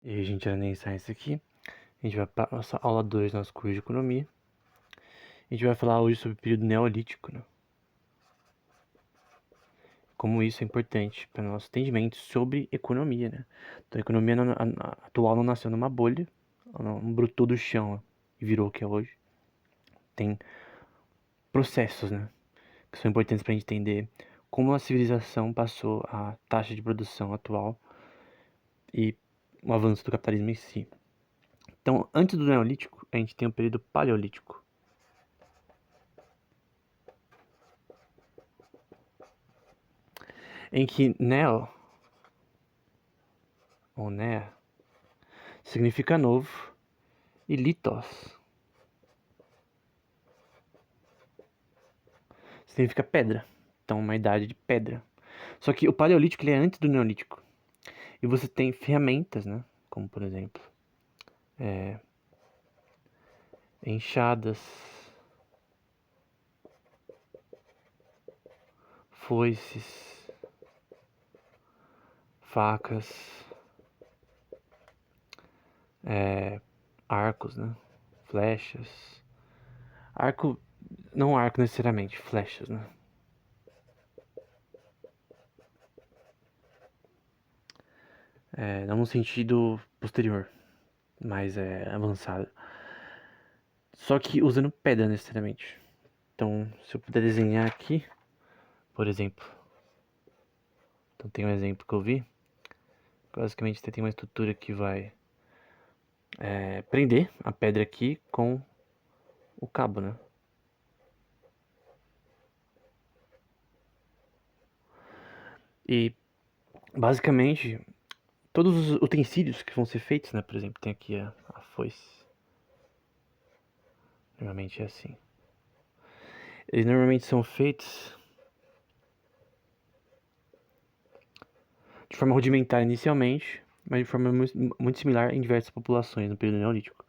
E aí, gente, era nem Science aqui. A gente vai para nossa aula 2 do nosso curso de economia. A gente vai falar hoje sobre o período neolítico, né? Como isso é importante para o nosso entendimento sobre economia, né? Então, a economia atual não nasceu numa bolha, ela não brotou do chão e virou o que é hoje. Tem processos, né? Que são importantes para a gente entender como a civilização passou a taxa de produção atual e o avanço do capitalismo em si. Então, antes do neolítico, a gente tem o período paleolítico, em que neo ou né, significa novo, e litos significa pedra. Então, uma idade de pedra. Só que o paleolítico ele é antes do neolítico. E você tem ferramentas, né? Como por exemplo, enxadas, foices, facas, arcos, né? Flechas. Arco, não arco necessariamente, flechas, né? Não no sentido posterior, mas avançado. Só que usando pedra necessariamente. Então, se eu puder desenhar aqui, por exemplo. Então tem um exemplo que eu vi. Basicamente você tem uma estrutura que vai prender a pedra aqui com o cabo, né? E basicamente todos os utensílios que vão ser feitos, né? Por exemplo, tem aqui a foice. Normalmente é assim. Eles normalmente são feitos de forma rudimentar inicialmente, mas de forma muito similar em diversas populações no período neolítico.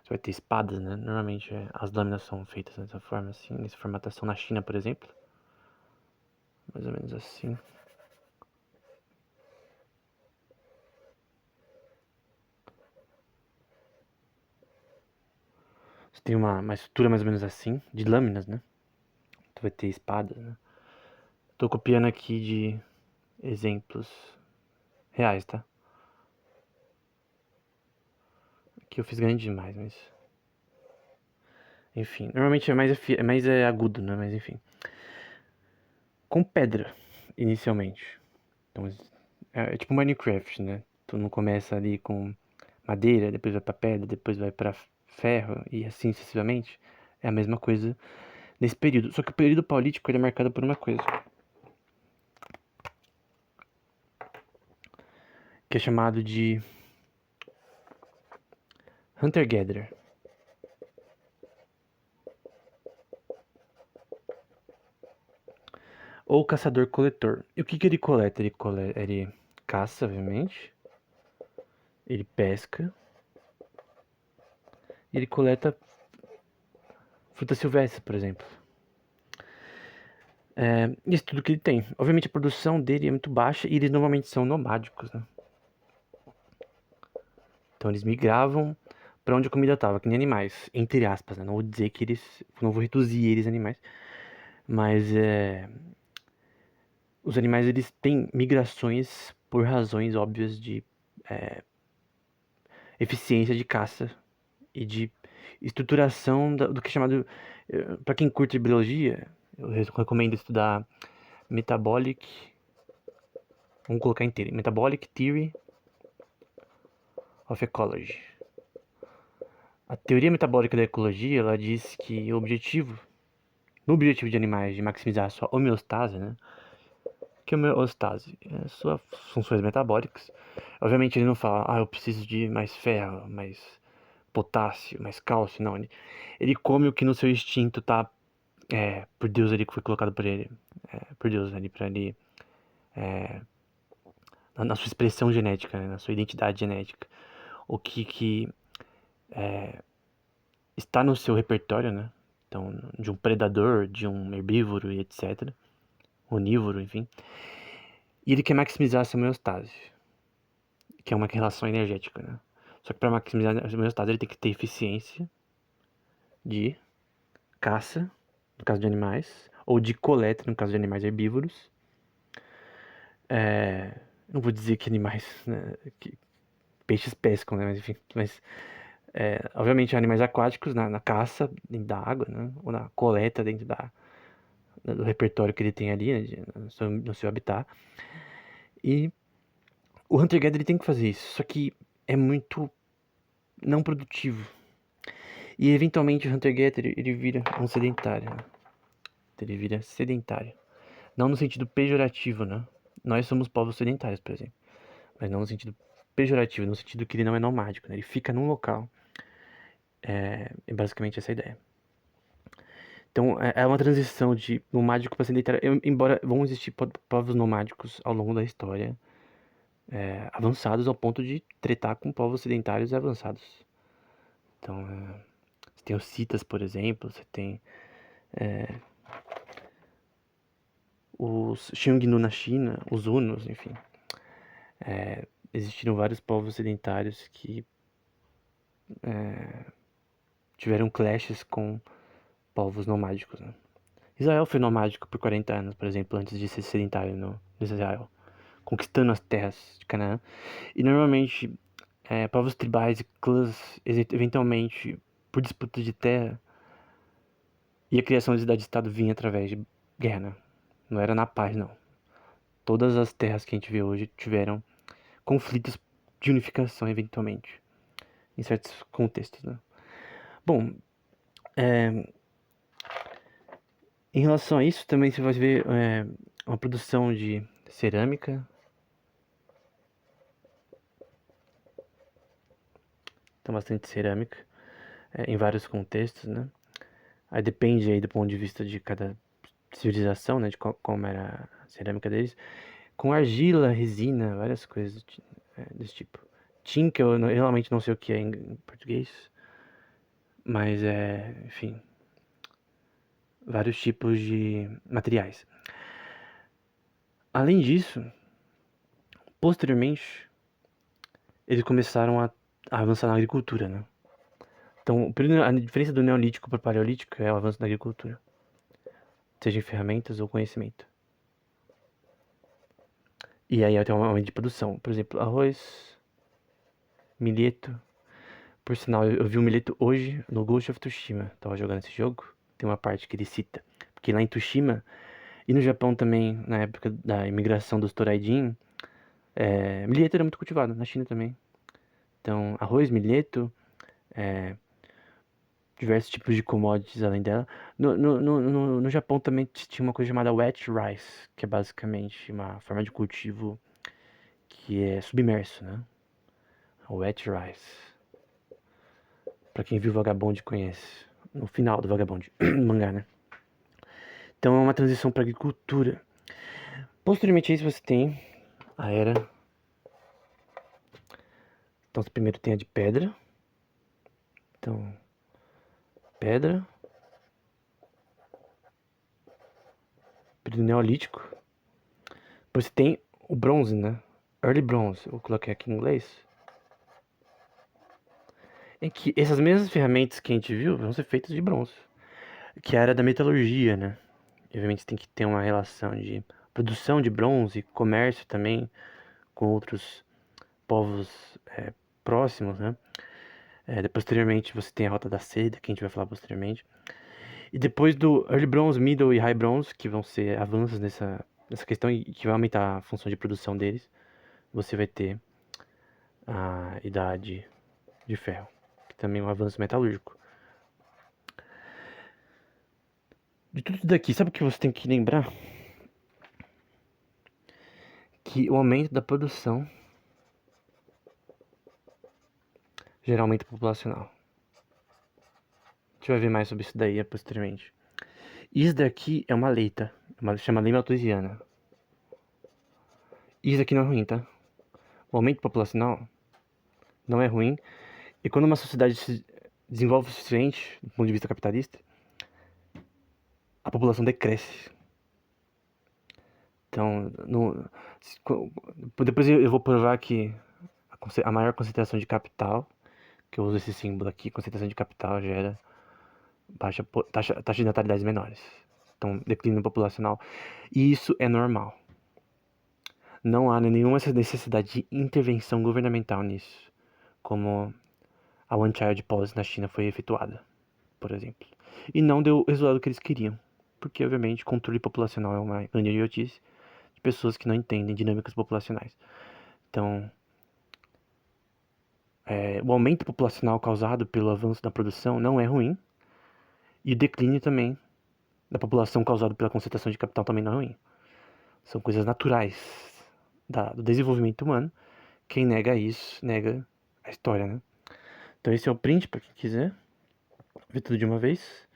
Você vai ter espadas, né? Normalmente as lâminas são feitas dessa forma, assim, nessa formatação na China, por exemplo. Mais ou menos assim. Você tem uma estrutura mais ou menos assim, de lâminas, né? Tu vai ter espadas, né? Tô copiando aqui de exemplos reais, tá? Aqui eu fiz grande demais, mas... Enfim, normalmente é mais agudo, né? Mas enfim. Com pedra, inicialmente. Então, é tipo Minecraft, né? Tu não começa ali com madeira, depois vai pra pedra, depois vai pra ferro e assim sucessivamente. É a mesma coisa nesse período. Só que o período paulítico ele é marcado por uma coisa. Que é chamado de Hunter-Gatherer. Ou caçador-coletor. E o que ele coleta? Ele caça, obviamente. Ele pesca. E ele coleta fruta silvestre, por exemplo. Isso tudo que ele tem. Obviamente a produção dele é muito baixa e eles normalmente são nomádicos, né? Então eles migravam para onde a comida estava, que nem animais, entre aspas, né? Não vou dizer que eles, não vou reduzir eles a animais, mas os animais eles têm migrações por razões óbvias de eficiência de caça e de estruturação do que é chamado, para quem curte biologia, eu recomendo estudar Metabolic, vamos colocar inteiro, Metabolic Theory of Ecology. A teoria metabólica da ecologia, ela diz que no objetivo de animais de maximizar a sua homeostase, né? Que é homeostase? É suas funções metabólicas. Obviamente ele não fala, eu preciso de mais ferro, mais potássio, mais cálcio, não. Ele come o que no seu instinto tá, por Deus ali, que foi colocado por ele, por Deus ali, pra ele, na sua expressão genética, né, na sua identidade genética. O que está no seu repertório, né? Então, de um predador, de um herbívoro e etc. Onívoro, enfim. E ele quer maximizar essa homeostase. que é uma relação energética, né? Só que para maximizar o resultado, ele tem que ter eficiência de caça, no caso de animais, ou de coleta, no caso de animais herbívoros. Não vou dizer que animais, né, que peixes pescam, né? Mas enfim, obviamente animais aquáticos na caça dentro da água, né? Ou na coleta dentro do repertório que ele tem ali, né? No seu habitat. E o Hunter-Gatherer ele tem que fazer isso, só que é muito não produtivo. E eventualmente o Hunter-Gatherer ele vira um sedentário, né? Ele vira sedentário. Não no sentido pejorativo, né? Nós somos povos sedentários, por exemplo. Mas não no sentido pejorativo, no sentido que ele não é nomádico, né? Ele fica num local. É basicamente essa a ideia. Então, é uma transição de nomádico para sedentário. Embora vão existir povos nomádicos ao longo da história, avançados ao ponto de tretar com povos sedentários e avançados. Então, você tem os Citas, por exemplo, você tem os Xiongnu na China, os Hunos, enfim. Existiram vários povos sedentários que tiveram clashes com povos nomádicos, né? Israel foi nomádico por 40 anos, por exemplo, antes de ser sedentário no Israel, conquistando as terras de Canaã. E normalmente, povos tribais e clãs, eventualmente, por disputa de terra, e a criação de cidade-estado vinha através de guerra, né? Não era na paz, não. Todas as terras que a gente vê hoje tiveram conflitos de unificação, eventualmente, em certos contextos, né? Bom, em relação a isso, também você vai ver uma produção de cerâmica. Então, bastante cerâmica, em vários contextos, né? Aí depende aí do ponto de vista de cada civilização, né? De como era a cerâmica deles. Com argila, resina, várias coisas desse tipo. Tinca, eu realmente não sei o que é em português. Mas enfim, vários tipos de materiais. Além disso, posteriormente, eles começaram a avançar na agricultura, né? Então, a diferença do Neolítico para o Paleolítico é o avanço da agricultura, seja em ferramentas ou conhecimento. E aí tem um aumento de produção. Por exemplo, arroz, milheto. Por sinal, eu vi o milheto hoje no Ghost of Tsushima. Tava jogando esse jogo. Tem uma parte que ele cita. Porque lá em Tsushima, e no Japão também, na época da imigração dos Toraidin, milheto era muito cultivado. Na China também. Então, arroz, milheto, diversos tipos de commodities além dela. No Japão também tinha uma coisa chamada wet rice, que é basicamente uma forma de cultivo que é submerso, né? Wet rice. Pra quem viu Vagabond conhece. No final do Vagabond, mangá, né? Então é uma transição para agricultura. Posteriormente a isso você tem a era. Então você primeiro tem a de pedra. Então, pedra. Período neolítico. Depois você tem o bronze, né? Early Bronze, eu coloquei aqui em inglês. Em que essas mesmas ferramentas que a gente viu vão ser feitas de bronze. Que é a era da metalurgia, né? E, obviamente tem que ter uma relação de produção de bronze, comércio também com outros povos próximos, né? Posteriormente você tem a Rota da Seda, que a gente vai falar posteriormente. E depois do Early Bronze, Middle e High Bronze, que vão ser avanços nessa questão e que vai aumentar a função de produção deles, você vai ter a Idade de Ferro, que também é um avanço metalúrgico. De tudo isso daqui, sabe o que você tem que lembrar? Que o aumento da produção gera aumento populacional. A gente vai ver mais sobre isso daí posteriormente. Isso daqui é uma lei, tá? Chama lei malthusiana. Isso aqui não é ruim, tá? O aumento populacional não é ruim. E quando uma sociedade se desenvolve o suficiente, do ponto de vista capitalista, a população decresce. Então, depois eu vou provar que a maior concentração de capital, que eu uso esse símbolo aqui, concentração de capital gera taxa de natalidades menores. Então, declínio populacional. E isso é normal. Não há nenhuma necessidade de intervenção governamental nisso, como a One Child Policy na China foi efetuada, por exemplo. E não deu o resultado que eles queriam, porque, obviamente, controle populacional é uma grande idiotice de pessoas que não entendem dinâmicas populacionais. Então, o aumento populacional causado pelo avanço da produção não é ruim, e o declínio também da população causado pela concentração de capital também não é ruim. São coisas naturais do desenvolvimento humano. Quem nega isso, nega a história, né? Então esse é o print para quem quiser ver tudo de uma vez.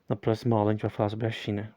Na próxima aula a gente vai falar sobre a China.